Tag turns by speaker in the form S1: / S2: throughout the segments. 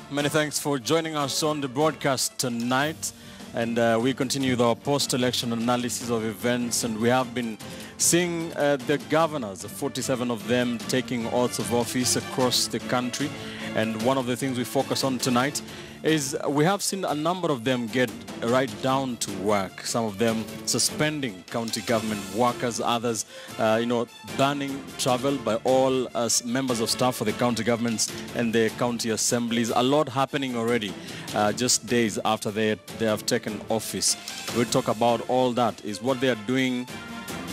S1: Many thanks for joining us on the broadcast tonight. And we continue with our post-election analysis of events. And we have been seeing the governors, 47 of them, taking oaths of office across the country. And one of the things we focus on tonight is we have seen a number of them get right down to work. Some of them suspending county government workers, others, banning travel by all members of staff for the county governments and the county assemblies. A lot happening already, just days after they have taken office. We'll talk about all that. Is what they are doing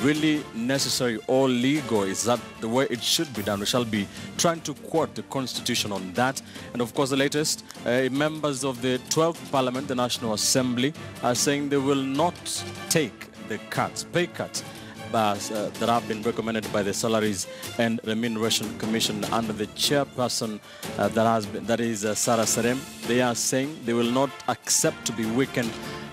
S1: really necessary or legal? Is that the way it should be done? We shall be trying to quote the Constitution on that. And of course, the latest, members of the 12th Parliament, the National Assembly, are saying they will not take the pay cuts that have been recommended by the Salaries and Remuneration Commission under the chairperson that is Sarah Serem. They are saying they will not accept to be weakened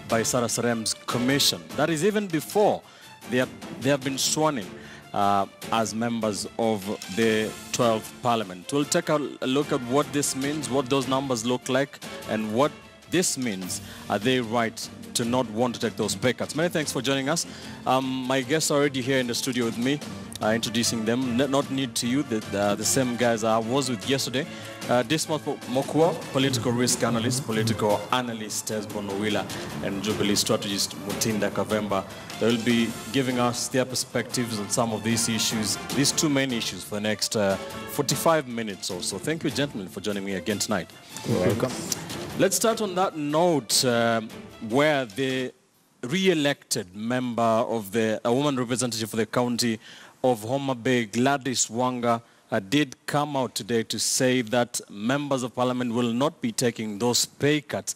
S1: by Sarah Serem's commission. That is even before they have been sworn in as members of the 12th Parliament. We'll take a look at what this means, what those numbers look like, and what this means. Are they right to not want to take those pay cuts? Many thanks for joining us. My guests are already here in the studio with me, introducing them. Not new to you, the same guys I was with yesterday. Dismas Mokua, political risk analyst, political analyst Tesbon Owila, and Jubilee strategist Mutinda Kavemba. They will be giving us their perspectives on some of these issues, these two main issues, for the next 45 minutes or so. Thank you, gentlemen, for joining me again tonight.
S2: You're welcome.
S1: Let's start on that note where the re-elected member of a woman representative for the county of Homa Bay, Gladys Wanga, did come out today to say that members of parliament will not be taking those pay cuts,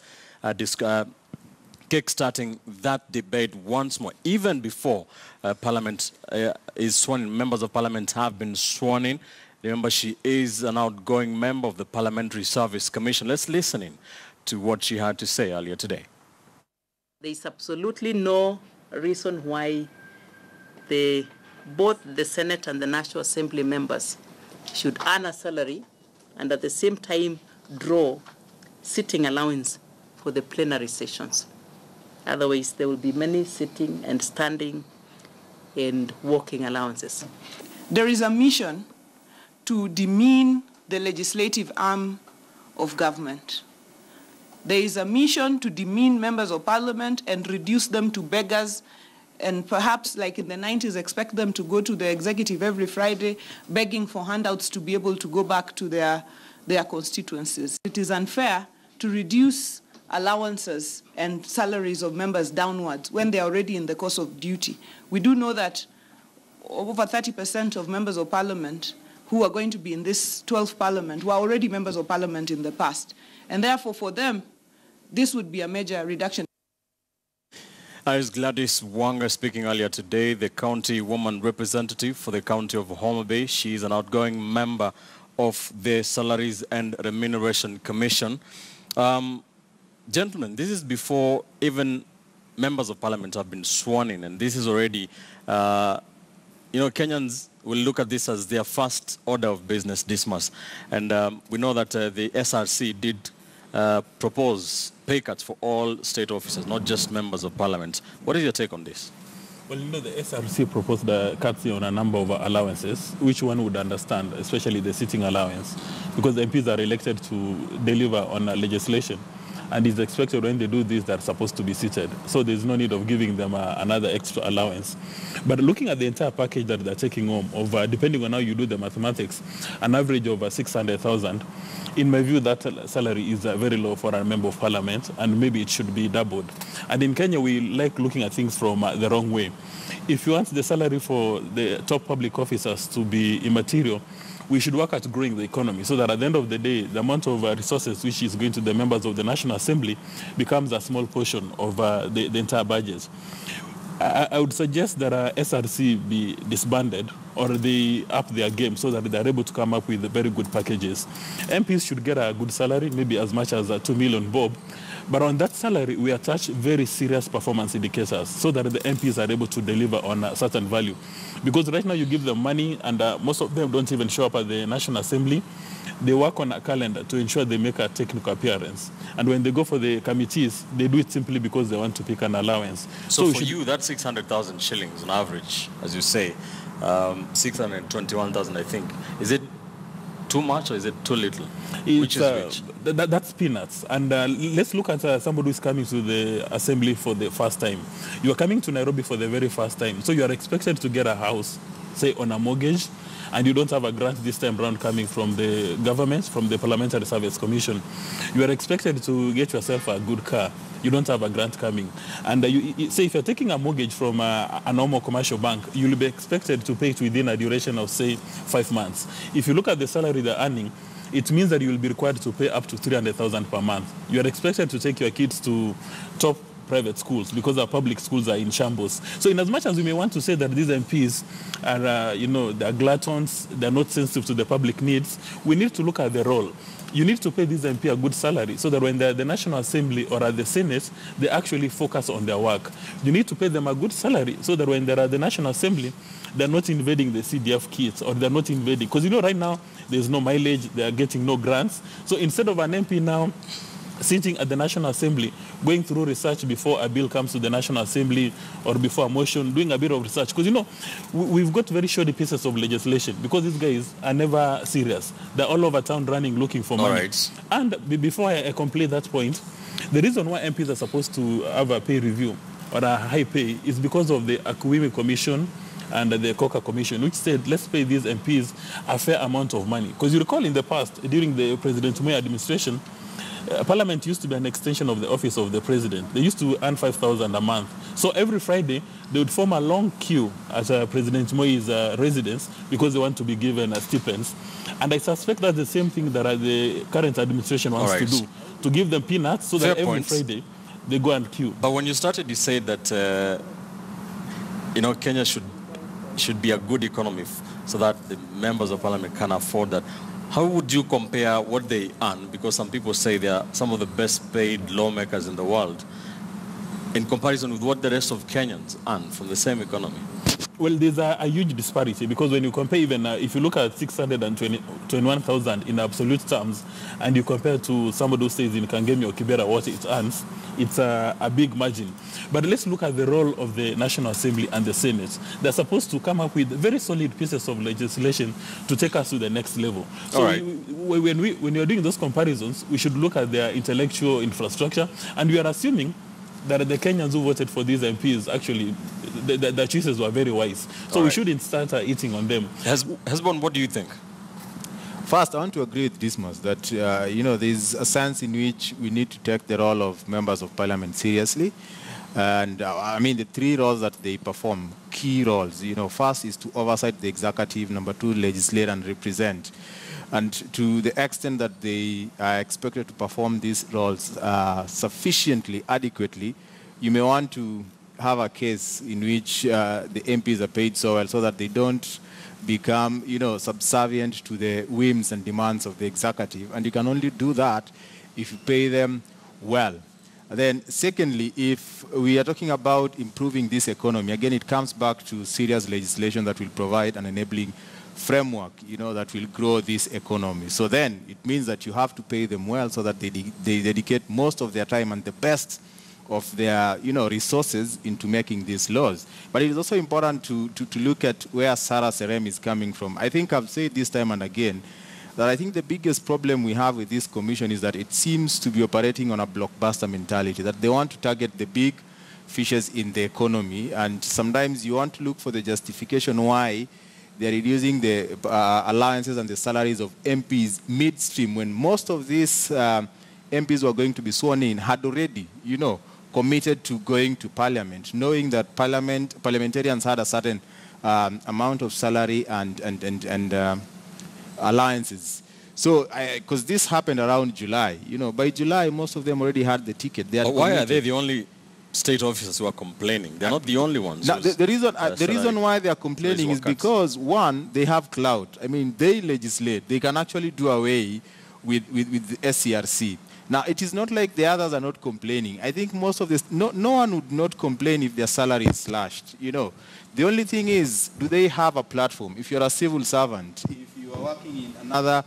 S1: kick-starting that debate once more. Even before parliament is sworn in, members of parliament have been sworn in. Remember, she is an outgoing member of the Parliamentary Service Commission. Let's listen in to what she had to say earlier today.
S3: There is absolutely no reason why both the Senate and the National Assembly members should earn a salary and at the same time draw sitting allowance for the plenary sessions. Otherwise, there will be many sitting and standing and walking allowances.
S4: There is a mission to demean the legislative arm of government. There is a mission to demean members of parliament and reduce them to beggars, and perhaps, like in the 90s, expect them to go to the executive every Friday begging for handouts to be able to go back to their constituencies. It is unfair to reduce allowances and salaries of members downwards when they are already in the course of duty. We do know that over 30% of members of parliament who are going to be in this 12th parliament were already members of parliament in the past. And therefore, for them, this would be a major reduction.
S1: As Gladys Wanga speaking earlier today, the county woman representative for the county of Homa Bay. She is an outgoing member of the Salaries and Remuneration Commission. Gentlemen, this is before even members of parliament have been sworn in, and this is already, Kenyans will look at this as their first order of business, Dismas. And we know that the SRC did propose pay cuts for all state officers, not just members of parliament. What is your take on this?
S2: Well, the SRC proposed cuts on a number of allowances, which one would understand, especially the sitting allowance, because the MPs are elected to deliver on legislation. And it's expected when they do this, they're supposed to be seated. So there's no need of giving them another extra allowance. But looking at the entire package that they're taking home, depending on how you do the mathematics, an average of 600,000, in my view, that salary is very low for a member of parliament, and maybe it should be doubled. And in Kenya, we like looking at things from the wrong way. If you want the salary for the top public officers to be immaterial, we should work at growing the economy so that at the end of the day, the amount of resources which is going to the members of the National Assembly becomes a small portion of the entire budget. I would suggest that SRC be disbanded or they up their game so that they're able to come up with very good packages. MPs should get a good salary, maybe as much as 2 million bob, But on that salary, we attach very serious performance indicators so that the MPs are able to deliver on a certain value. Because right now you give them money and most of them don't even show up at the National Assembly. They work on a calendar to ensure they make a technical appearance. And when they go for the committees, they do it simply because they want to pick an allowance.
S1: So for you, that's 600,000 shillings on average, as you say, 621,000, I think. Is it too much or is it too little? Which is which?
S2: That's peanuts. And let's look at somebody who's coming to the assembly for the first time. You are coming to Nairobi for the very first time. So you are expected to get a house, say on a mortgage, and you don't have a grant this time around coming from the government, from the Parliamentary Service Commission. You are expected to get yourself a good car. You don't have a grant coming. And say if you're taking a mortgage from a normal commercial bank, you'll be expected to pay it within a duration of, say, 5 months. If you look at the salary they're earning, it means that you will be required to pay up to 300,000 per month. You are expected to take your kids to top private schools because our public schools are in shambles. So in as much as we may want to say that these MPs are, they're gluttons, they're not sensitive to the public needs, we need to look at the role. You need to pay these MP a good salary so that when they're at the National Assembly or at the Senate, they actually focus on their work. You need to pay them a good salary so that when they're at the National Assembly, they're not invading the CDF kits or they're not invading. Because right now, there's no mileage, they're getting no grants. So instead of an MP now sitting at the National Assembly, going through research before a bill comes to the National Assembly or before a motion, doing a bit of research. Because, we've got very shoddy pieces of legislation because these guys are never serious. They're all over town running, looking for money.
S1: Right.
S2: And before I complete that point, the reason why MPs are supposed to have a pay review or a high pay is because of the Akuwimi Commission and the Coca Commission, which said, let's pay these MPs a fair amount of money. Because you recall in the past, during the President Moi administration, Parliament used to be an extension of the office of the president. They used to earn 5,000 a month. So every Friday, they would form a long queue at President Moi's residence because they want to be given stipends. And I suspect that's the same thing that the current administration wants to do, to give them peanuts so that every Friday they go and queue.
S1: But when you started, you said that, Kenya should be a good economy so that the members of parliament can afford that. How would you compare what they earn? Because some people say they are some of the best paid lawmakers in the world in comparison with what the rest of Kenyans earn from the same economy.
S2: Well, there's a huge disparity because when you compare even, if you look at 621,000 in absolute terms and you compare to somebody who stays in Kangemi or Kibera what it earns, it's a big margin. But let's look at the role of the National Assembly and the Senate. They're supposed to come up with very solid pieces of legislation to take us to the next level. So when you're doing those comparisons, we should look at their intellectual infrastructure, and we are assuming that the Kenyans who voted for these MPs, actually, the choices were very wise. So we shouldn't start eating on them.
S1: Hesbon, what do you think?
S5: First, I want to agree with Dismas that, there's a sense in which we need to take the role of members of parliament seriously. And the three roles that they perform, key roles, first is to oversight the executive, number two, legislate and represent. And to the extent that they are expected to perform these roles sufficiently, adequately, you may want to have a case in which the MPs are paid so well so that they don't become, subservient to the whims and demands of the executive. And you can only do that if you pay them well. And then secondly, if we are talking about improving this economy, again, it comes back to serious legislation that will provide an enabling framework, that will grow this economy. So then it means that you have to pay them well so that they dedicate most of their time and the best of their, resources into making these laws. But it is also important to look at where Sarah Serem is coming from. I think I've said this time and again that I think the biggest problem we have with this commission is that it seems to be operating on a blockbuster mentality, that they want to target the big fishes in the economy, and sometimes you want to look for the justification why they're reducing the allowances and the salaries of MPs midstream when most of these MPs who are going to be sworn in had already, committed to going to parliament, knowing that parliamentarians had a certain amount of salary and alliances. So, because this happened around July, by July, most of them already had the ticket.
S1: Why are they the only state officers who are complaining? They're not the only ones.
S5: Now, the reason why they are complaining is because, one, they have clout. They legislate. They can actually do away with the SRC. Now, it is not like the others are not complaining. I think most of this, no one would not complain if their salary is slashed, you know. The only thing is, do they have a platform? If you're a civil servant, if you are working in another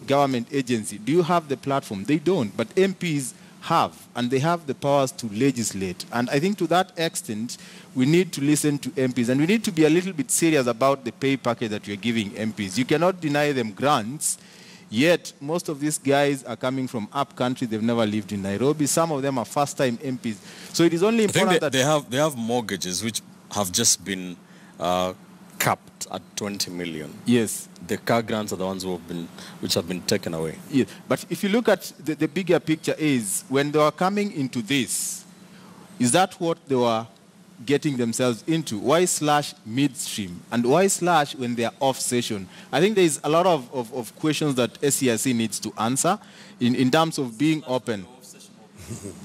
S5: government agency, do you have the platform? They don't, but MPs have, and they have the powers to legislate. And I think to that extent, we need to listen to MPs, and we need to be a little bit serious about the pay package that you're giving MPs. You cannot deny them grants, yet most of these guys are coming from up country. They've never lived in Nairobi. Some of them are first-time MPs. So it is only important that
S1: they have mortgages which have just been capped at 20 million.
S5: Yes.
S1: The car grants are the ones which have been taken away.
S5: Yes. But if you look at the bigger picture is, when they were coming into this, is that what they were getting themselves into? Why slash midstream? And why slash when they are off session? I think there is a lot of questions that SRC needs to answer in terms of being open.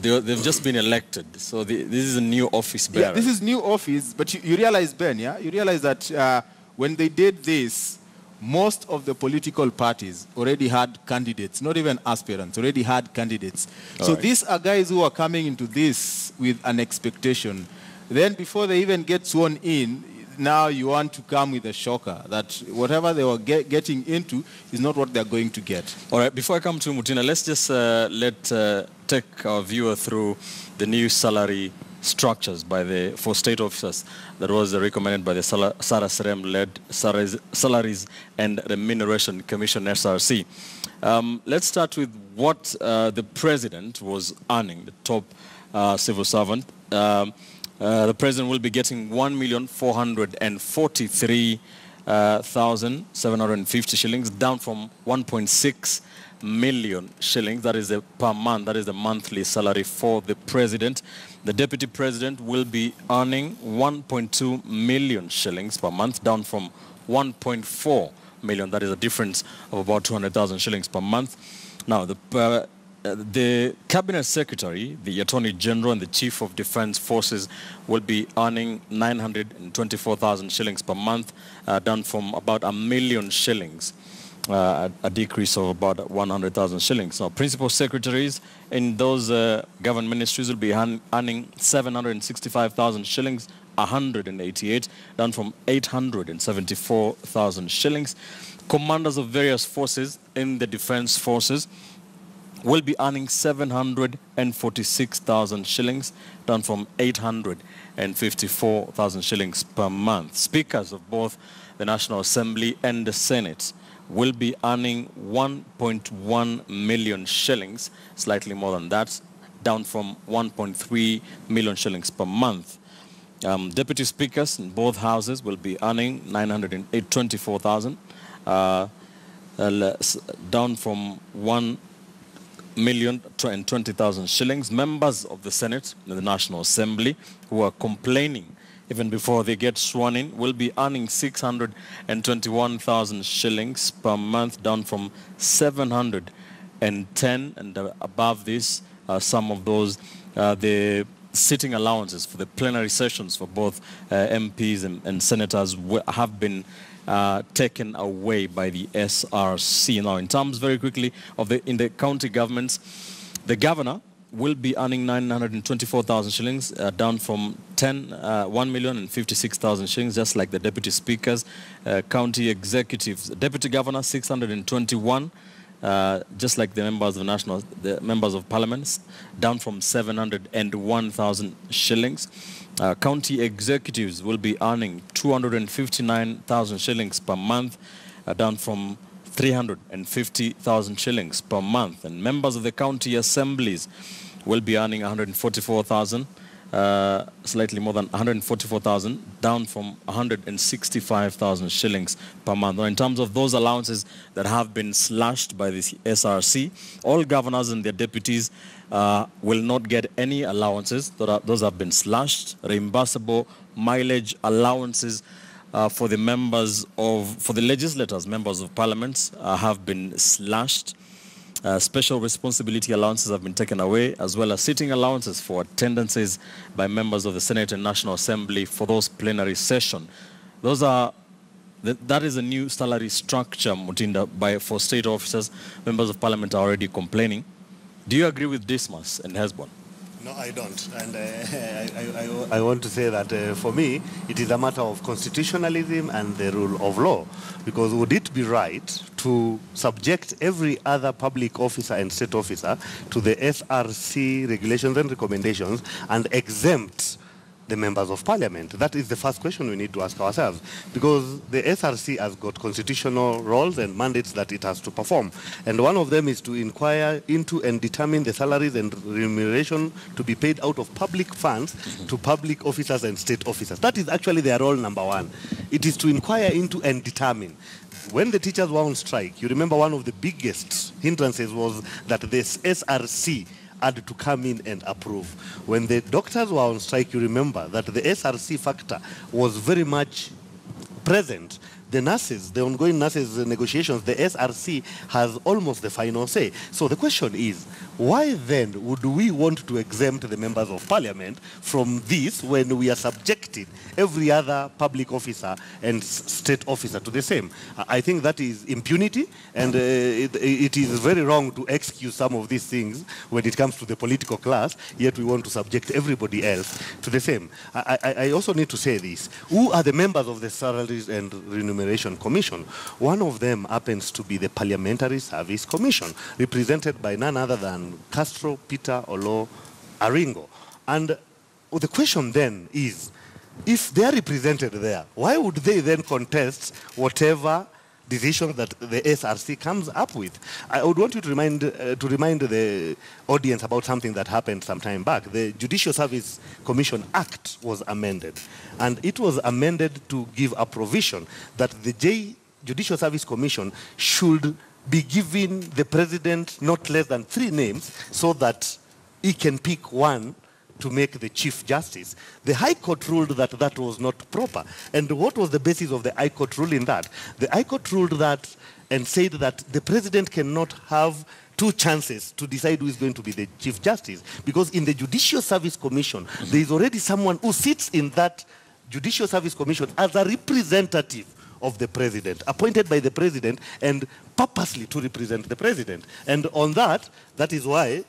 S1: They've just been elected, so this is a new office bearer.
S5: Yeah, this is new office, but you realize, Ben, yeah? You realize that when they did this, most of the political parties already had candidates, not even aspirants, already had candidates. So these are guys who are coming into this with an expectation. Then before they even get sworn in, now you want to come with a shocker that whatever they were getting into is not what they're going to get.
S1: All right, before I come to Mutina, let's just take our viewer through the new salary structures for state officers that was recommended by the Sarah Serem-led Salaries and Remuneration Commission, SRC. Let's start with what the president was earning, the top civil servant. The president will be getting 1,443,750 shillings, down from 1.6 million shillings. That is per month. That is the monthly salary for the president. The deputy president will be earning 1.2 million shillings per month, down from 1.4 million. That is a difference of about 200,000 shillings per month. Now, the cabinet secretary, the attorney general, and the chief of defense forces will be earning 924,000 shillings per month, down from about 1 million shillings, a decrease of about 100,000 shillings. Now, principal secretaries in those government ministries will be earning 765,000 shillings, 188, down from 874,000 shillings. Commanders of various forces in the defense forces will be earning 746,000 shillings, down from 854,000 shillings per month. Speakers of both the National Assembly and the Senate will be earning 1.1 million shillings, slightly more than that, down from 1.3 million shillings per month. Deputy speakers in both houses will be earning 924,000, down from 1,020,000 shillings. Members of the Senate and the National Assembly who are complaining even before they get sworn in will be earning 621,000 shillings per month, down from 710, and above this, some of those, the sitting allowances for the plenary sessions for both MPs and senators have been taken away by the SRC. Now, in terms very quickly of in the county governments, the governor will be earning 924,000 shillings, down from 1,056,000 shillings, just like the deputy speakers. County executives, deputy governor 621, just like the members of the members of parliament, down from 701,000 shillings. County executives will be earning 259,000 shillings per month, down from 350,000 shillings per month. And members of the county assemblies will be earning 144,000, slightly more than 144,000, down from 165,000 shillings per month. Now, in terms of those allowances that have been slashed by the SRC, all governors and their deputies will not get any allowances. Those have been slashed. Reimbursable mileage allowances for the legislators, members of parliaments, have been slashed. Special responsibility allowances have been taken away, as well as sitting allowances for attendances by members of the Senate and National Assembly for those plenary sessions. That is a new salary structure, Mutinda, for state officers. Members of parliament are already complaining Do you agree with Dismas and Hesbon?
S6: No, I don't. And I want to say that for me, it is a matter of constitutionalism and the rule of law. Because would it be right to subject every other public officer and state officer to the SRC regulations and recommendations and exempt the members of parliament? That is the first question we need to ask ourselves, because the SRC has got constitutional roles and mandates that it has to perform. And one of them is to inquire into and determine the salaries and remuneration to be paid out of public funds to public officers and state officers. That is actually their role number one. It is to inquire into and determine. When the teachers were on strike, you remember one of the biggest hindrances was that the SRC had to come in and approve. When the doctors were on strike, you remember that the SRC factor was very much present. The nurses, the ongoing nurses negotiations, the SRC has almost the final say. So the question is, why then would we want to exempt the members of parliament from this when we are subjecting every other public officer and state officer to the same? I think that is impunity, and it is very wrong to excuse some of these things when it comes to the political class, yet we want to subject everybody else to the same. I also need to say this. Who are the members of the Salaries and Remuneration Commission? One of them happens to be the Parliamentary Service Commission, represented by none other than Castro Peter Olo Aringo. And the question then is, if they are represented there, why would they then contest whatever decision that the SRC comes up with? I would want you to remind the audience about something that happened some time back. The Judicial Service Commission Act was amended, and it was amended to give a provision that the Judicial Service Commission should be giving the president not less than 3 names so that he can pick one to make the Chief Justice. The High Court ruled that that was not proper. And what was the basis of the High Court ruling that? The High Court ruled that and said that the president cannot have 2 chances to decide who is going to be the Chief Justice, because in the Judicial Service Commission, there is already someone who sits in that Judicial Service Commission as a representative of the president, appointed by the president and purposely to represent the president. And on that is why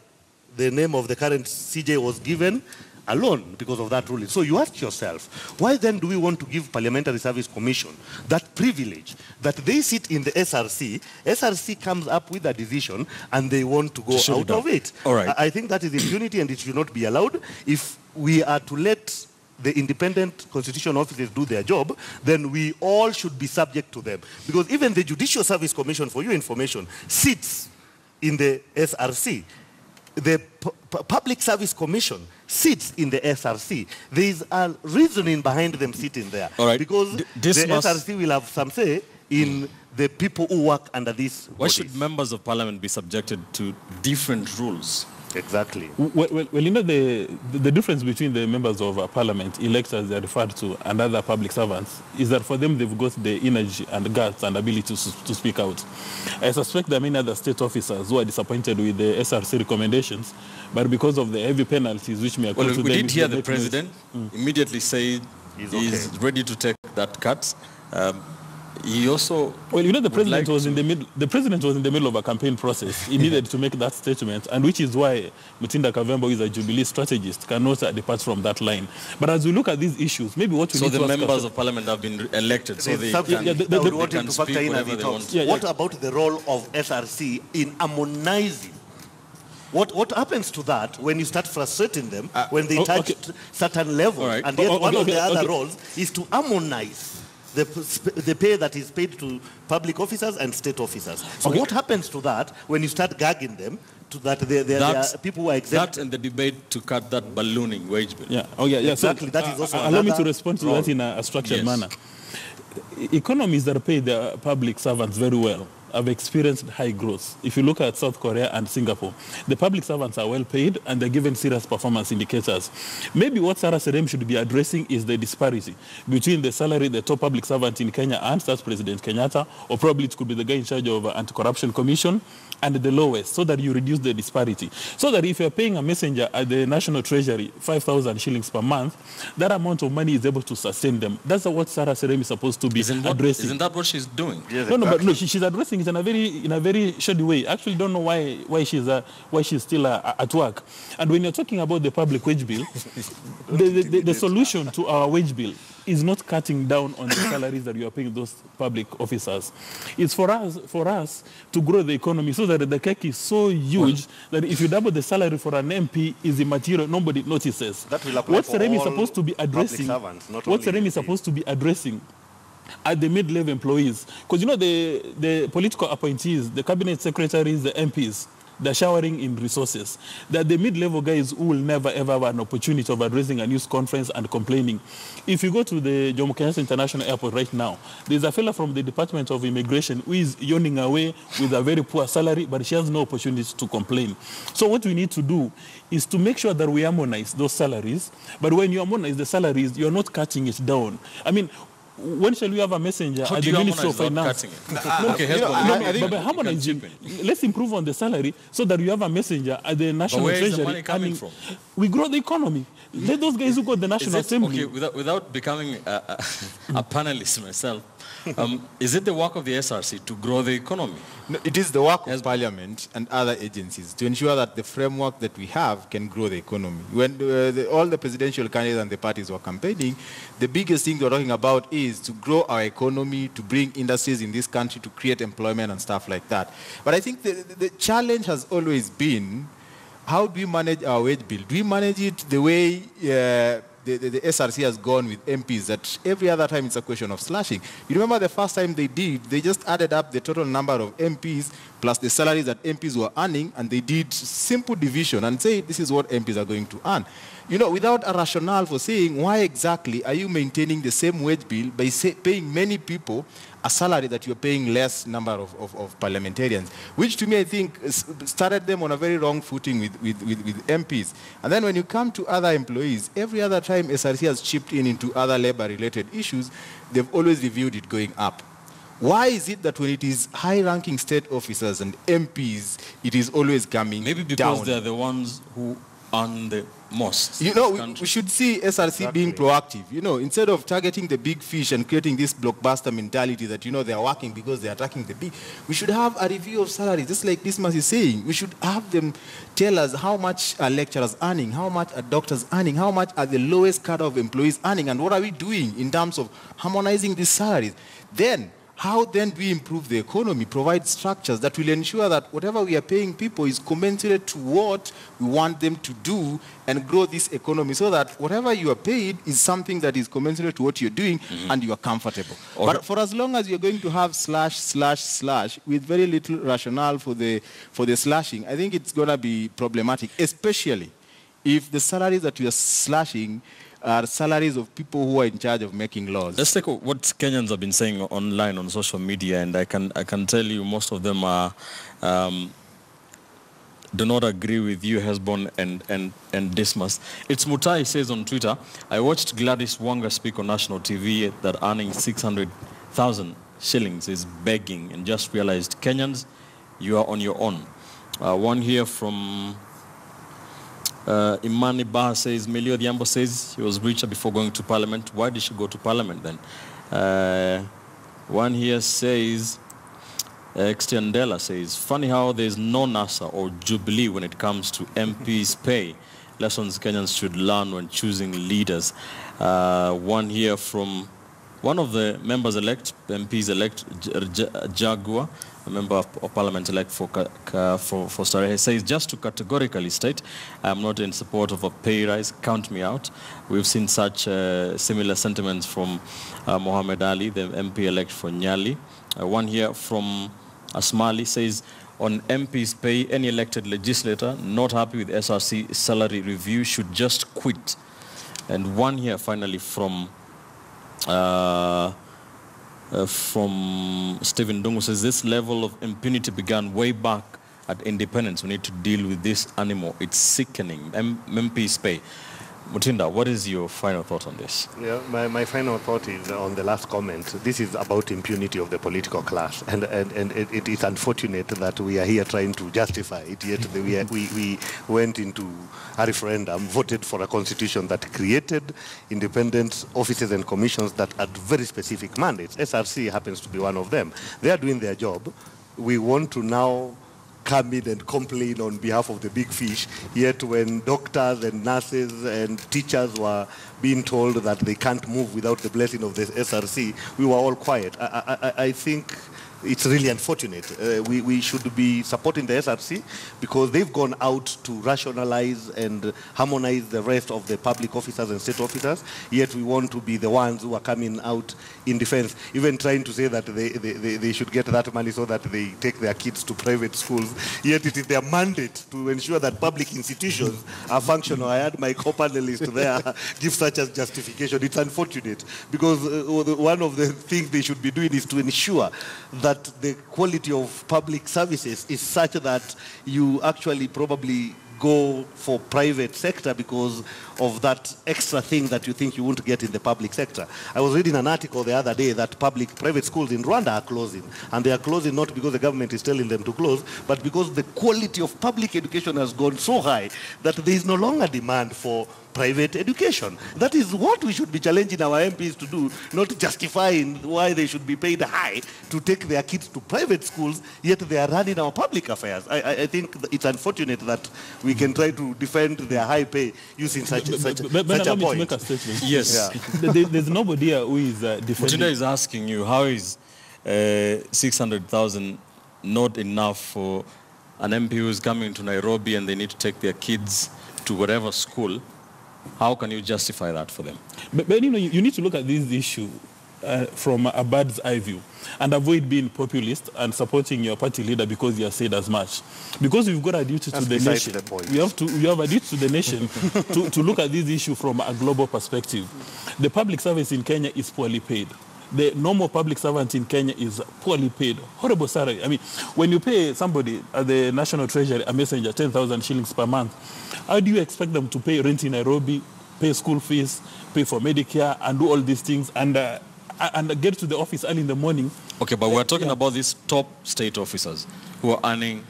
S6: the name of the current CJ was given alone, because of that ruling. So you ask yourself, why then do we want to give Parliamentary Service Commission that privilege, that they sit in the SRC, SRC comes up with a decision and they want to go out of it?
S1: All right.
S6: I think that is impunity and it should not be allowed. If we are to let the independent constitutional officers do their job, then we all should be subject to them. Because even the Judicial Service Commission, for your information, sits in the SRC. The Public Service Commission sits in the SRC. There is a reasoning behind them sitting there.
S1: All right.
S6: Because the SRC will have some say in the people who work under this.
S1: Why should members of parliament be subjected to different rules?
S6: Exactly.
S2: Well, you know, the difference between the members of parliament, elected as they are referred to, and other public servants, is that for them they've got the energy and guts and ability to speak out. I suspect there are many other state officers who are disappointed with the SRC recommendations, but because of the heavy penalties which may accrue to them...
S1: Well, we did hear the president immediately say he's ready to take that cut. He also...
S2: Well, you know, the president was in the middle. The president was in the middle of a campaign process. He needed to make that statement, and which is why Mutinda Kavemba, who is a Jubilee strategist, cannot depart from that line. But as we look at these issues, maybe what we need to ask
S1: So the members of parliament have been elected, so they can speak whatever they want.
S6: What about the role of SRC in harmonizing? What happens to that when you start frustrating them when they touch certain levels?
S1: Right.
S6: And yet one of the other roles is to harmonize the pay that is paid to public officers and state officers. So what happens to that when you start gagging them to that there are people who are exempt?
S1: That and the debate to cut that ballooning wage bill.
S2: Yeah. Oh, yeah.
S6: Exactly.
S2: So,
S6: that is also
S2: allow me to respond to that in a structured manner. Economies that pay their public servants very well have experienced high growth. If you look at South Korea and Singapore, the public servants are well paid and they're given serious performance indicators. Maybe what Sarah Serem should be addressing is the disparity between the salary the top public servant in Kenya earns, that's President Kenyatta, or probably it could be the guy in charge of Anti-Corruption Commission, and the lowest, so that you reduce the disparity. So that if you're paying a messenger at the National Treasury 5,000 shillings per month, that amount of money is able to sustain them. That's what Sarah Serem is supposed to be addressing.
S1: Isn't that what she's doing?
S6: Yes,
S2: no, but no, she's addressing discussing it in a very shoddy way. I actually don't know why she's still at work. And when you're talking about the public wage bill, the solution to our wage bill is not cutting down on the salaries that you are paying those public officers. It's for us to grow the economy so that the cake is so huge that if you double the salary for an MP is immaterial, nobody notices.
S6: That will apply
S2: what
S6: for
S2: Serem is
S6: all
S2: supposed to be addressing,
S6: servants, not
S2: what
S6: only
S2: Serem is supposed to be addressing are the mid-level employees. Because you know the political appointees, the cabinet secretaries, the MPs, they're showering in resources. They're the mid-level guys who will never ever have an opportunity of addressing a news conference and complaining. If you go to the Jomo Kenyatta International Airport right now, there's a fellow from the Department of Immigration who is yawning away with a very poor salary, but she has no opportunity to complain. So what we need to do is to make sure that we harmonize those salaries. But when you harmonize the salaries, you're not cutting it down. I mean, when shall we have a messenger at the Ministry of Finance? But harmonizing, let's improve on the salary so that we have a messenger at the National Treasury.
S1: Where is the money coming from?
S2: We grow the economy. Let those guys who got the National Assembly.
S1: Okay, without becoming a panelist myself, is it the work of the SRC to grow the economy?
S5: No, it is the work of Parliament and other agencies to ensure that the framework that we have can grow the economy. When all the presidential candidates and the parties were campaigning, the biggest thing they're talking about is to grow our economy, to bring industries in this country, to create employment and stuff like that. But I think the challenge has always been, how do we manage our wage bill? Do we manage it the way the SRC has gone with MPs, that every other time it's a question of slashing? You remember the first time they did, they just added up the total number of MPs plus the salaries that MPs were earning, and they did simple division and say this is what MPs are going to earn. You know, without a rationale for saying why exactly are you maintaining the same wage bill by paying many people a salary that you're paying less number of parliamentarians, which to me I think started them on a very wrong footing with MPs. And then when you come to other employees, every other time SRC has chipped into other labor-related issues, they've always reviewed it going up. Why is it that when it is high-ranking state officers and MPs, it is always coming down?
S1: Maybe because they're the ones who earn the most.
S5: You know, we should see SRC being proactive. You know, instead of targeting the big fish and creating this blockbuster mentality that, you know, they are working because they are attacking the big, we should have a review of salaries, just like Dismas is saying. We should have them tell us how much are lecturers earning, how much are doctors earning, how much are the lowest cadre of employees earning, and what are we doing in terms of harmonizing these salaries. Then, how then do we improve the economy, provide structures that will ensure that whatever we are paying people is commensurate to what we want them to do and grow this economy, so that whatever you are paid is something that is commensurate to what you're doing and you are comfortable. But for as long as you're going to have slash with very little rationale for the slashing, I think it's going to be problematic, especially if the salaries that you are slashing are salaries of people who are in charge of making laws.
S1: Let's take what Kenyans have been saying online on social media, and I can tell you most of them are do not agree with you, Hesbon and Dismas. It's Mutai says on Twitter, I watched Gladys Wanga speak on national TV that earning 600,000 shillings is begging, and just realized, Kenyans, you are on your own. One here from Imani Bah says, Melio Diambo says he was richer before going to Parliament. Why did she go to Parliament then? One here says, Extiandela says, funny how there's no NASA or Jubilee when it comes to MPs' pay. Lessons Kenyans should learn when choosing leaders. One here from one of the members-elect, MPs-elect, Jaguar, a member of Parliament-elect for Starehe, says, just to categorically state, I'm not in support of a pay rise, count me out. We've seen such similar sentiments from Mohammed Ali, the MP-elect for Nyali. One here from Asmali says, on MPs' pay, any elected legislator not happy with SRC salary review should just quit. And one here finally from Stephen Dungu says, this level of impunity began way back at independence. We need to deal with this animal. It's sickening. MPs pay. Mutinda, what is your final thought on this?
S6: Yeah, my final thought is on the last comment. This is about impunity of the political class, and it is unfortunate that we are here trying to justify it, yet we went into a referendum, voted for a constitution that created independent offices and commissions that had very specific mandates. SRC happens to be one of them. They are doing their job. we want to now come in and complain on behalf of the big fish, yet when doctors and nurses and teachers were being told that they can't move without the blessing of the SRC, we were all quiet. I think it's really unfortunate. We should be supporting the SRC because they've gone out to rationalize and harmonize the rest of the public officers and state officers, yet we want to be the ones who are coming out in defense, even trying to say that they should get that money so that they take their kids to private schools, yet it is their mandate to ensure that public institutions are functional. I had my co-panelist there give such a justification. It's unfortunate because one of the things they should be doing is to ensure that the quality of public services is such that you actually probably go for private sector because of that extra thing that you think you won't get in the public sector. I was reading an article the other day that private schools in Rwanda are closing, and they are closing not because the government is telling them to close, but because the quality of public education has gone so high that there is no longer demand for private education. That is what we should be challenging our MPs to do, not justifying why they should be paid high to take their kids to private schools, yet they are running our public affairs. I think it's unfortunate that we can try to defend their high pay using such a point.
S2: Make a statement.
S1: Yes.
S2: Yeah. There's nobody here who is defending.
S1: Mutinda is asking you, how is 600,000 not enough for an MP who is coming to Nairobi and they need to take their kids to whatever school? How can you justify that for them?
S2: But you know, you need to look at this issue from a bird's eye view and avoid being populist and supporting your party leader because he has said as much. Because we've got a duty to the nation. We have a duty to the nation to look at this issue from a global perspective. The public service in Kenya is poorly paid. The normal public servant in Kenya is poorly paid, horrible salary. I mean, when you pay somebody at the National Treasury, a messenger, 10,000 shillings per month, how do you expect them to pay rent in Nairobi, pay school fees, pay for Medicare, and do all these things, and get to the office early in the morning?
S1: Okay, but we're talking about these top state officers who are earning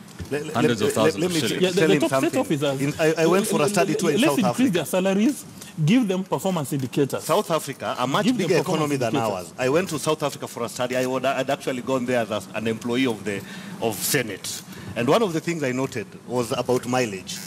S1: hundreds of thousands of shillings.
S2: The top state officers.
S6: I went for a study tour in South Africa.
S2: Let's increase their salaries. Give them performance indicators.
S6: South Africa, a much bigger economy than ours. I went to South Africa for a study. I'd actually gone there as an employee of Senate. And one of the things I noted was about mileage.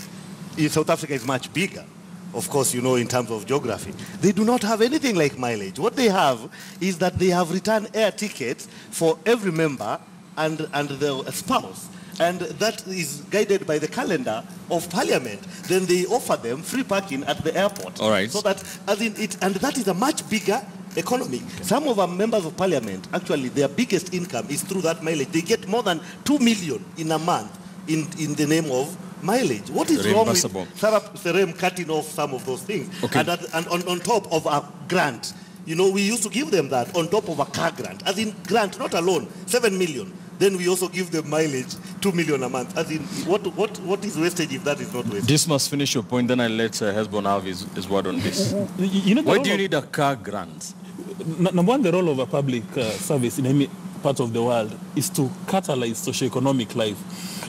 S6: South Africa is much bigger, of course, you know, in terms of geography. They do not have anything like mileage. What they have is that they have return air tickets for every member and the spouse. And that is guided by the calendar of Parliament. Then they offer them free parking at the airport.
S1: All right.
S6: So that, and that is a much bigger economy. Some of our members of Parliament, actually, their biggest income is through that mileage. They get more than 2 million in a month in the name of mileage. What is wrong with Sarah Serem cutting off some of those things? Okay. And on top of a grant, you know, we used to give them that on top of a car grant. As in grant, not alone, 7 million. Then we also give them mileage, 2 million a month. As in, what is wastage if that is not wastage?
S1: This must finish your point, then I'll let Hezbollah have his word on this. Why do you need a car grant?
S2: Number one, the role of a public service in any part of the world is to catalyze socioeconomic life.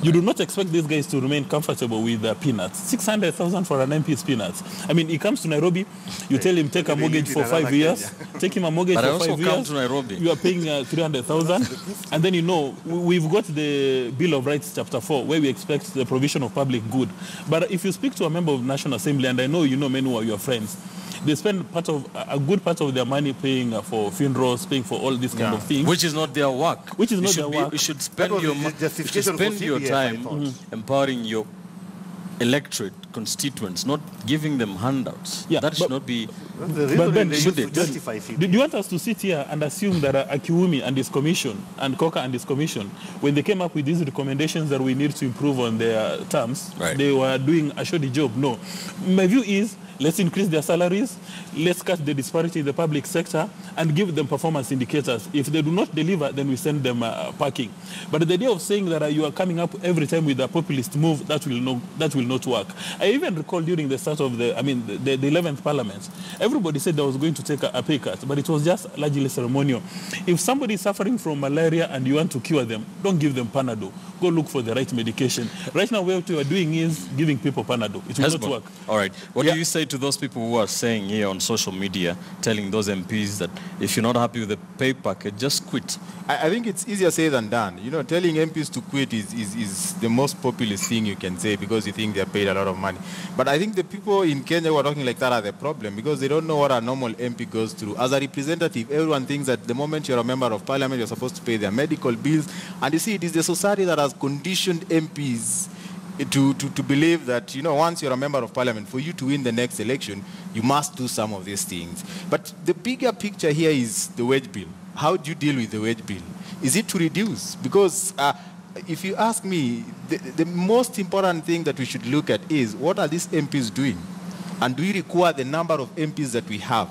S2: You do not expect these guys to remain comfortable with peanuts. 600,000 for an MP is peanuts. I mean, he comes to Nairobi, you tell him take a mortgage for 5 years. Take him a mortgage for 5 years.
S1: Come to Nairobi.
S2: You are paying 300,000. And then, you know, we've got the Bill of Rights, Chapter 4, where we expect the provision of public good. But if you speak to a member of National Assembly, and I know you know many who are your friends, they spend a good part of their money paying for funerals, paying for all these kind of things.
S1: Which is not their work.
S2: Which is not their work.
S1: You should spend your time empowering your electorate, constituents, not giving them handouts. Yeah, that should not be...
S2: But Ben, do you want us to sit here and assume that Akiwumi and his commission, and Koka and his commission, when they came up with these recommendations that we need to improve on their terms, they were doing a shoddy job? No. My view is, let's increase their salaries, let's cut the disparity in the public sector, and give them performance indicators. If they do not deliver, then we send them packing. But the idea of saying that you are coming up every time with a populist move, that will not work. I even recall during the start of the 11th Parliament, everybody said they was going to take a pay cut, but it was just largely ceremonial. If somebody is suffering from malaria and you want to cure them, don't give them Panadol. Go look for the right medication. Right now, what you are doing is giving people Panadol. It will not work.
S1: All right. What do you say to those people who are saying here on social media telling those MPs that if you're not happy with the pay packet, just quit.
S5: I think it's easier said than done. You know, telling MPs to quit is the most populist thing you can say because you think they're paid a lot of money. But I think the people in Kenya who are talking like that are the problem because they don't know what a normal MP goes through. As a representative, everyone thinks that the moment you're a member of parliament, you're supposed to pay their medical bills. And you see, it is the society that has conditioned MPs to believe that, you know, once you're a member of parliament, for you to win the next election, you must do some of these things. But the bigger picture here is the wage bill. How do you deal with the wage bill? Is it to reduce? Because if you ask me, the most important thing that we should look at is what are these MPs doing? And do we require the number of MPs that we have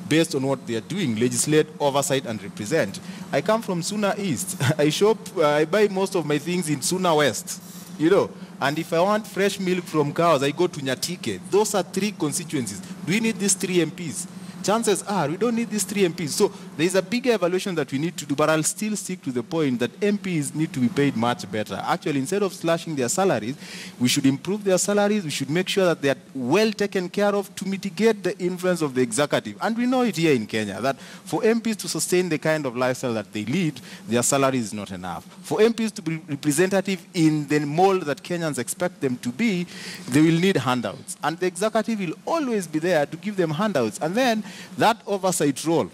S5: based on what they are doing, legislate, oversight, and represent? I come from Suna East. I buy most of my things in Suna West, you know. And if I want fresh milk from cows, I go to Nyatike. Those are 3 constituencies. Do we need these 3 MPs? Chances are we don't need these 3 MPs. So there is a bigger evaluation that we need to do, but I'll still stick to the point that MPs need to be paid much better. Actually, instead of slashing their salaries, we should improve their salaries. We should make sure that they are well taken care of to mitigate the influence of the executive. And we know it here in Kenya, that for MPs to sustain the kind of lifestyle that they lead, their salary is not enough. For MPs to be representative in the mold that Kenyans expect them to be, they will need handouts. And the executive will always be there to give them handouts. And then that oversight role,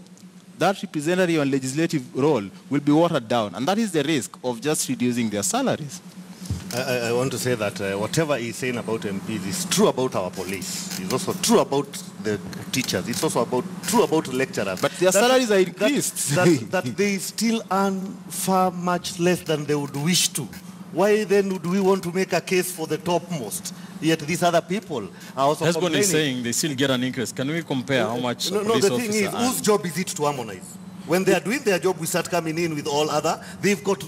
S5: that representative and legislative role will be watered down. And that is the risk of just reducing their salaries.
S6: I want to say that whatever he's saying about MPs is true about our police. It's also true about the teachers. It's also true about lecturers.
S5: But their salaries are increased.
S6: That they still earn far much less than they would wish to. Why then do we want to make a case for the topmost? Yet these other people are also
S1: Hezbollah is saying they still get an increase. Can we compare how much
S6: No, the thing is, whose job is it to harmonize? When they are doing their job, we start coming in with all other. They've got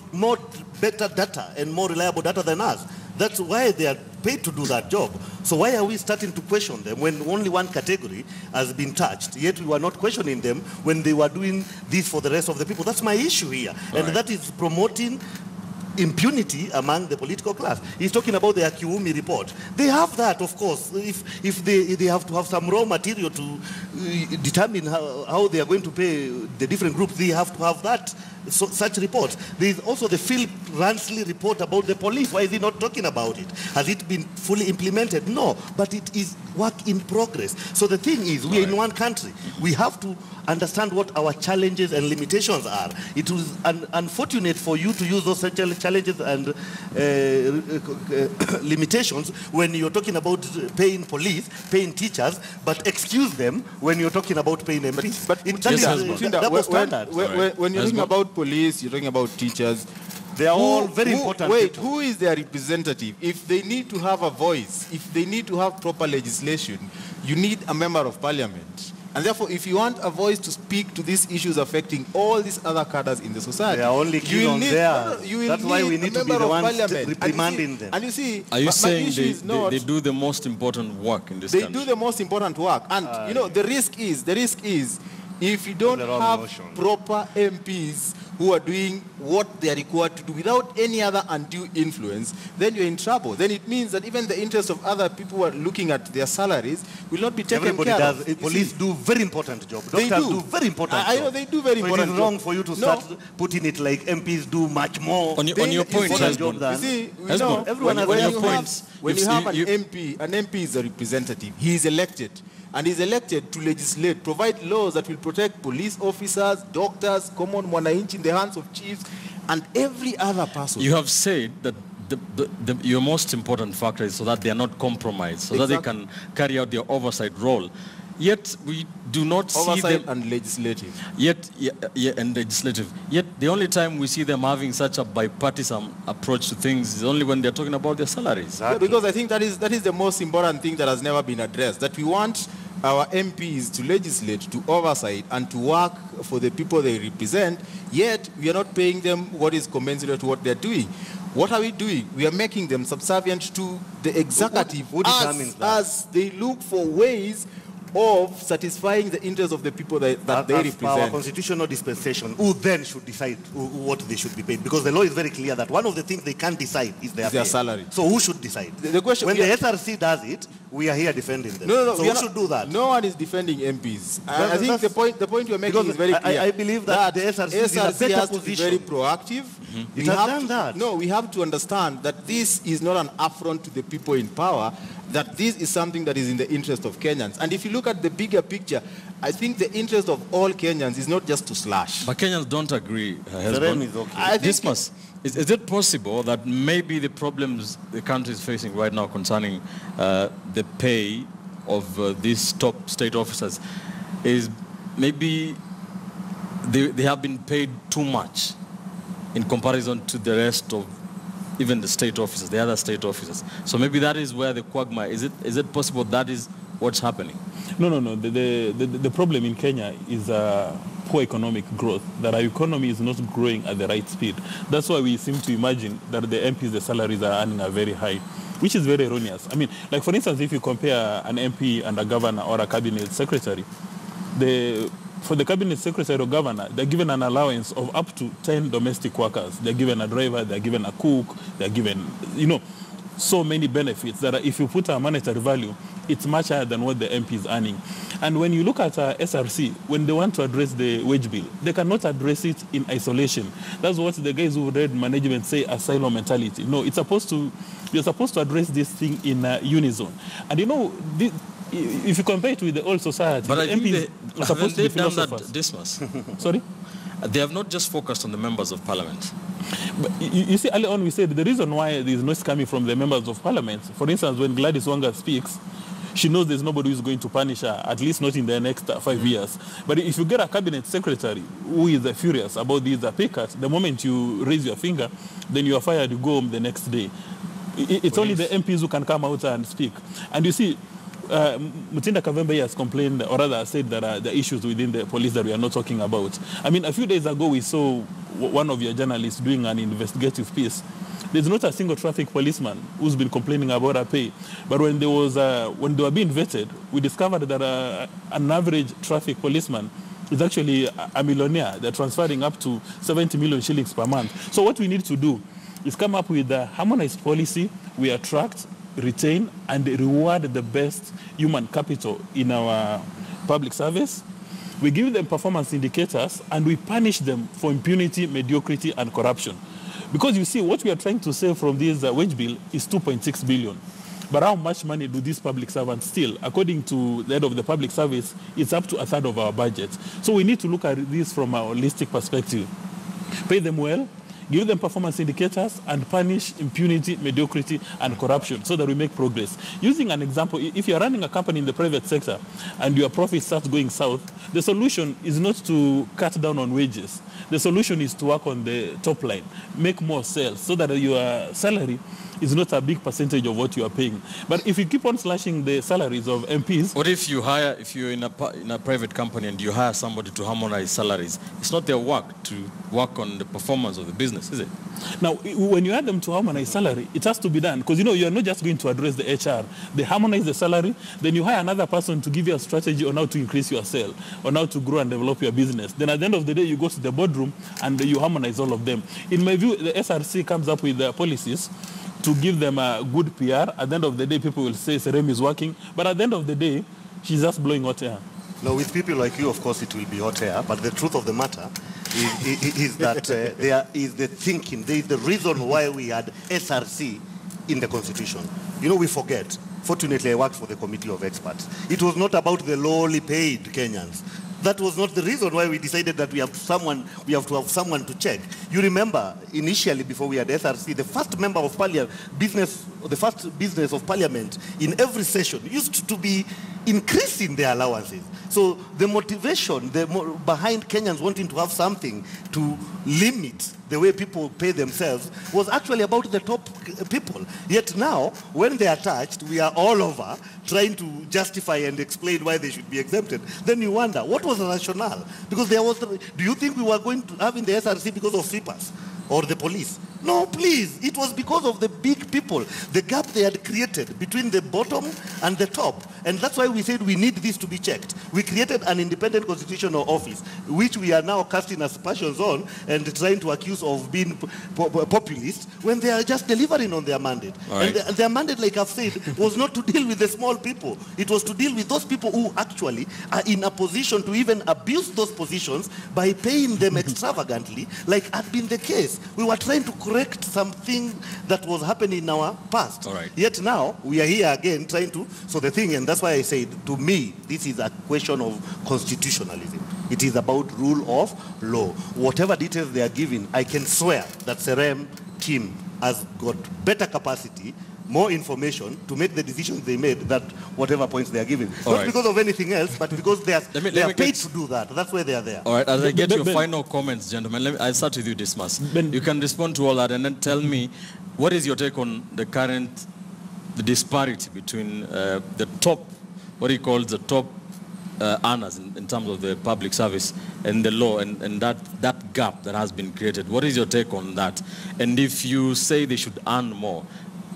S6: better data and more reliable data than us. That's why they are paid to do that job. So why are we starting to question them when only one category has been touched, yet we were not questioning them when they were doing this for the rest of the people? That's my issue here. And that is promoting impunity among the political class. He's talking about the Akiumi report. They have that, of course. If they have to have some raw material to determine how they are going to pay the different groups, they have to have that. So, such reports. There is also the Philip Ransley report about the police. Why is he not talking about it? Has it been fully implemented? No, but it is work in progress. So the thing is, we are in one country. We have to understand what our challenges and limitations are. It was unfortunate for you to use those challenges and limitations when you're talking about paying police, paying teachers, but excuse them when you're talking about paying MPs. But
S5: when you're talking about police, you're talking about teachers.
S6: They are all very important.
S5: Wait, who is their representative? If they need to have a voice, if they need to have proper legislation, you need a member of parliament. And therefore, if you want a voice to speak to these issues affecting all these other cadres in the society,
S6: they are only keen on there. That's why we need to be the ones reprimanding them.
S5: And you see,
S1: are you saying they do the most important work in this country?
S5: They do the most important work. And, you know, the risk is, if you don't have proper MPs who are doing what they are required to do without any other undue influence, then you're in trouble. Then it means that even the interests of other people who are looking at their salaries will not be taken care of.
S6: Police do very important job. Doctors do very important job.
S5: I know they do very important job.
S6: It is wrong for you to start putting it like MPs do much more.
S1: On your point,
S5: you see, when you have an MP is a representative. He is elected. And is elected to legislate, provide laws that will protect police officers, doctors, common mwananchi in the hands of chiefs, and every other person.
S1: You have said that your most important factor is so that they are not compromised, so that they can carry out their oversight role. Yet we do not see them
S5: and legislative.
S1: Yet the only time we see them having such a bipartisan approach to things is only when they're talking about their salaries.
S5: Exactly. Yeah, because I think that is the most important thing that has never been addressed. That we want our MPs to legislate, to oversight, and to work for the people they represent. Yet we are not paying them what is commensurate to what they're doing. What are we doing? We are making them subservient to the executive as they look for ways of satisfying the interests of the people that they represent.
S6: Our constitutional dispensation, who then should decide what they should be paid? Because the law is very clear that one of the things they can't decide is their
S5: salary.
S6: So who should decide?
S5: The question,
S6: when the SRC does it, we are here defending them.
S5: No,
S6: So we should do that.
S5: No one is defending MPs. I think the point you're making is very clear.
S6: I believe that the SRC is in a better
S5: has to be
S6: position.
S5: very proactive.
S6: It has done that.
S5: No, we have to understand that this is not an affront to the people in power, that this is something that is in the interest of Kenyans. And if you look at the bigger picture, I think the interest of all Kenyans is not just to slash.
S1: But Kenyans don't agree.
S6: Serem is okay.
S1: Is it possible that maybe the problems the country is facing right now concerning the pay of these top state officers is maybe they have been paid too much in comparison to the rest of even the state officers, the other state officers? So maybe that is where the quagmire, is it possible that is what's happening?
S2: No. The problem in Kenya is poor economic growth, that our economy is not growing at the right speed. That's why we seem to imagine that the MPs, the salaries are earning are very high, which is very erroneous. I mean, like for instance, if you compare an MP and a governor or a cabinet secretary, for the cabinet secretary or governor, they're given an allowance of up to 10 domestic workers. They're given a driver, they're given a cook, they're given, so many benefits that if you put a monetary value, it's much higher than what the MP is earning. And when you look at SRC, when they want to address the wage bill, they cannot address it in isolation. That's what the guys who read management say, asylum mentality. No, you're supposed to address this thing in unison. And if you compare it with the old society,
S1: but
S2: the MPs are supposed to be philosophers.
S1: Dismas.
S2: Sorry?
S1: They have not just focused on the members of parliament.
S2: But you see, earlier on we said the reason why there is noise coming from the members of parliament, for instance, when Gladys Wanga speaks, she knows there's nobody who's going to punish her, at least not in the next 5 years. But if you get a cabinet secretary who is furious about these pay cuts, the moment you raise your finger, then you are fired, you go home the next day. It's only the MPs who can come out and speak. And you see, Mutinda Kavembe has complained, or rather said that the issues within the police that we are not talking about. I mean, a few days ago we saw one of your journalists doing an investigative piece. There's not a single traffic policeman who's been complaining about a pay. But when they were being vetted, we discovered that an average traffic policeman is actually a millionaire. They're transferring up to 70 million shillings per month. So what we need to do is come up with a harmonized policy. We attract, retain, and reward the best human capital in our public service. We give them performance indicators, and we punish them for impunity, mediocrity, and corruption. Because you see, what we are trying to save from this wage bill is 2.6 billion. But how much money do these public servants steal? According to the head of the public service, it's up to a third of our budget. So we need to look at this from a holistic perspective. Pay them well, give them performance indicators, and punish impunity, mediocrity, and corruption so that we make progress. Using an example, if you're running a company in the private sector and your profit starts going south, the solution is not to cut down on wages. The solution is to work on the top line, make more sales so that your salary is not a big percentage of what you are paying. But if you keep on slashing the salaries of MPs...
S1: What if you're in a private company and you hire somebody to harmonize salaries? It's not their work to work on the performance of the business, is it?
S2: Now, when you add them to harmonize salary, it has to be done. Because, you are not just going to address the HR. They harmonize the salary, then you hire another person to give you a strategy on how to increase your sale, on how to grow and develop your business. Then at the end of the day, you go to the boardroom and you harmonize all of them. In my view, the SRC comes up with policies to give them a good PR. At the end of the day, people will say Serem is working. But at the end of the day, she's just blowing hot air.
S6: Now, with people like you, of course, it will be hot air. But the truth of the matter is that there is the thinking, there is the reason why we had SRC in the Constitution. We forget. Fortunately, I worked for the Committee of Experts. It was not about the lowly paid Kenyans. That was not the reason why we decided that we have to have someone to check. You remember, initially, before we had SRC, the first member of parliament, the first business of parliament in every session used to be increasing their allowances. So the motivation behind Kenyans wanting to have something to limit the way people pay themselves was actually about the top people. Yet now, when they are touched, we are all over trying to justify and explain why they should be exempted. Then you wonder, what was the rationale? Because do you think we were going to have in the SRC because of sweepers or the police? No, please. It was because of the big people, the gap they had created between the bottom and the top. And that's why we said we need this to be checked. We created an independent constitutional office, which we are now casting aspersions on and trying to accuse of being populist when they are just delivering on their mandate.
S1: Right.
S6: And their mandate, like I've said, was not to deal with the small people. It was to deal with those people who actually are in a position to even abuse those positions by paying them extravagantly, like had been the case. We were trying to correct something that was happening in our past.
S1: All right.
S6: Yet now, we are here again trying to, so the thing, and that's why I said, to me, this is a question of constitutionalism. It is about rule of law. Whatever details they are giving, I can swear that Serem team has got better capacity, more information to make the decisions they made than whatever points they are giving.
S1: All
S6: Not
S1: right.
S6: because of anything else, but because they are
S1: me
S6: paid to do that. That's why they are there.
S1: All right, as I get your
S2: Ben,
S1: final comments, gentlemen, I'll start with you, Dismas.
S2: Ben,
S1: You can respond to all that and then tell me, what is your take on the disparity between the top, what he calls the top earners in terms of the public service and the law and that gap that has been created? What is your take on that? And if you say they should earn more,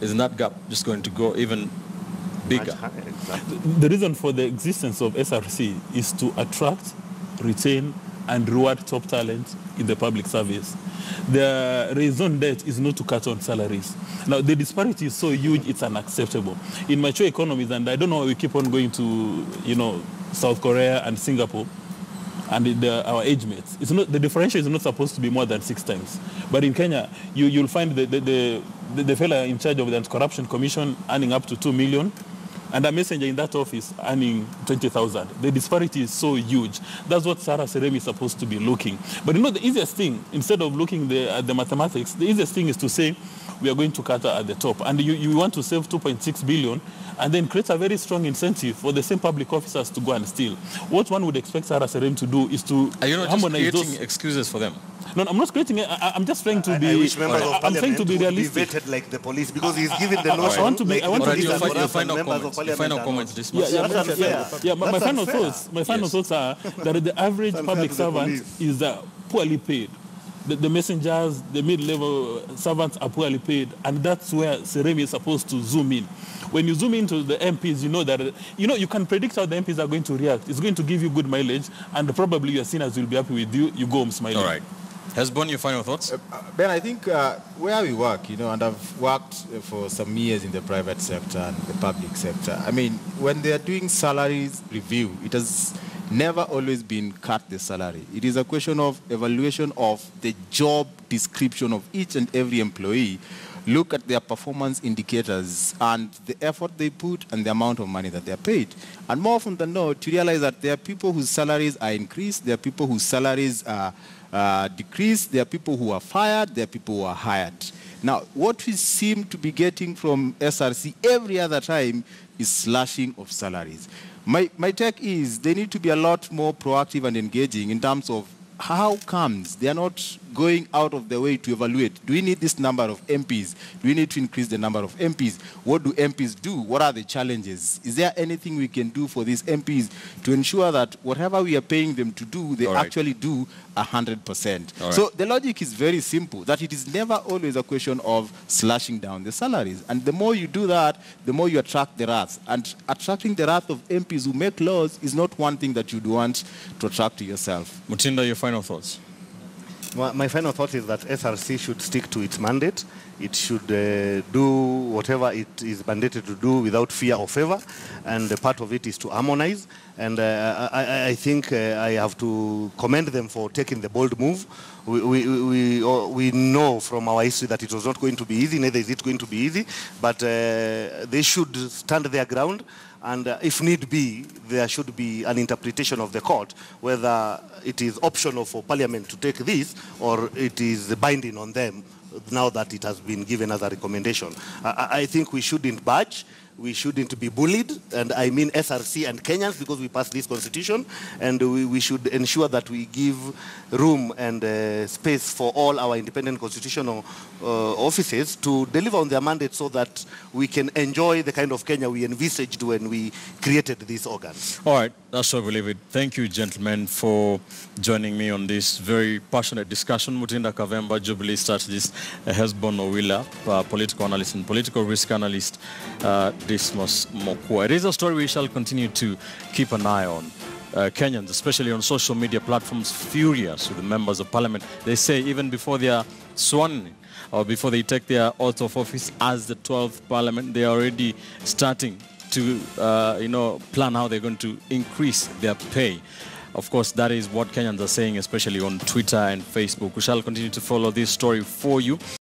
S1: isn't that gap just going to go even bigger?
S6: Exactly.
S2: The reason for the existence of SRC is to attract, retain, and reward top talent in the public service. The raison d'etre is not to cut on salaries. Now, the disparity is so huge, it's unacceptable. In mature economies, and I don't know why we keep on going to, South Korea and Singapore, and our age mates, it's not, the differential is not supposed to be more than 6 times. But in Kenya, you'll find the fellow in charge of the Anti-Corruption Commission earning up to 2 million, and a messenger in that office earning 20,000. The disparity is so huge. That's what Sarah Serem is supposed to be looking. But the easiest thing, instead of looking at the mathematics, the easiest thing is to say, we are going to cut at the top. And you want to save 2.6 billion, and then create a very strong incentive for the same public officers to go and steal. What one would expect Sarah Serem to do is to
S1: Are you not just
S2: harmonize
S1: creating
S2: those
S1: excuses for them?
S2: No, I'm not creating it. I'm just trying to be.
S6: I wish members of
S2: I'm trying
S6: parliament
S2: to be
S6: would be
S2: realistic.
S6: vetted like the police, because he's given the notion.
S2: I want to be. I want
S1: All
S2: to
S1: right,
S2: be.
S1: your final comments, Dismas.
S2: My final thoughts. My final thoughts are that the average public servant is poorly paid. The messengers, the mid-level servants are poorly paid, and that's where Serem is supposed to zoom in. When you zoom into the MPs, you know that you can predict how the MPs are going to react. It's going to give you good mileage, and probably your seniors will be happy with you. You go home smiling.
S1: All right. Hesbon, your final thoughts?
S5: Ben, I think where we work, and I've worked for some years in the private sector and the public sector. I mean, when they are doing salaries review, it has never always been cut the salary. It is a question of evaluation of the job description of each and every employee. Look at their performance indicators and the effort they put and the amount of money that they are paid. And more often than not, you realize that there are people whose salaries are increased, there are people whose salaries are decreased, there are people who are fired, there are people who are hired. Now, what we seem to be getting from SRC every other time is slashing of salaries. My take is they need to be a lot more proactive and engaging in terms of how comes they are not going out of their way to evaluate. Do we need this number of MPs? Do we need to increase the number of MPs? What do MPs do? What are the challenges? Is there anything we can do for these MPs to ensure that whatever we are paying them to do, they actually do 100%? So the logic is very simple, that it is never always a question of slashing down the salaries. And the more you do that, the more you attract the wrath. And attracting the wrath of MPs who make laws is not one thing that you'd want to attract to yourself.
S1: Mutinda, your final thoughts?
S6: My final thought is that SRC should stick to its mandate. It should do whatever it is mandated to do without fear or favor, and part of it is to harmonize. And I think I have to commend them for taking the bold move. We know from our history that it was not going to be easy, neither is it going to be easy, but they should stand their ground. And if need be, there should be an interpretation of the court, whether it is optional for Parliament to take this or it is binding on them now that it has been given as a recommendation. I think we shouldn't budge. we shouldn't be bullied, and I mean SRC and Kenyans, because we passed this constitution, and we should ensure that we give room and space for all our independent constitutional offices to deliver on their mandate so that we can enjoy the kind of Kenya we envisaged when we created these organs.
S1: All right, that's where we leave it. Thank you, gentlemen, for joining me on this very passionate discussion. Mutinda Kavemba, Jubilee strategist, Hesbon Owila, political analyst and political risk analyst, Dismas Mokua. It is a story we shall continue to keep an eye on. Kenyans, especially on social media platforms, furious with the members of parliament. They say even before they are sworn in, or before they take their oath of office as the 12th parliament, they are already starting to, plan how they're going to increase their pay. Of course, that is what Kenyans are saying, especially on Twitter and Facebook. We shall continue to follow this story for you.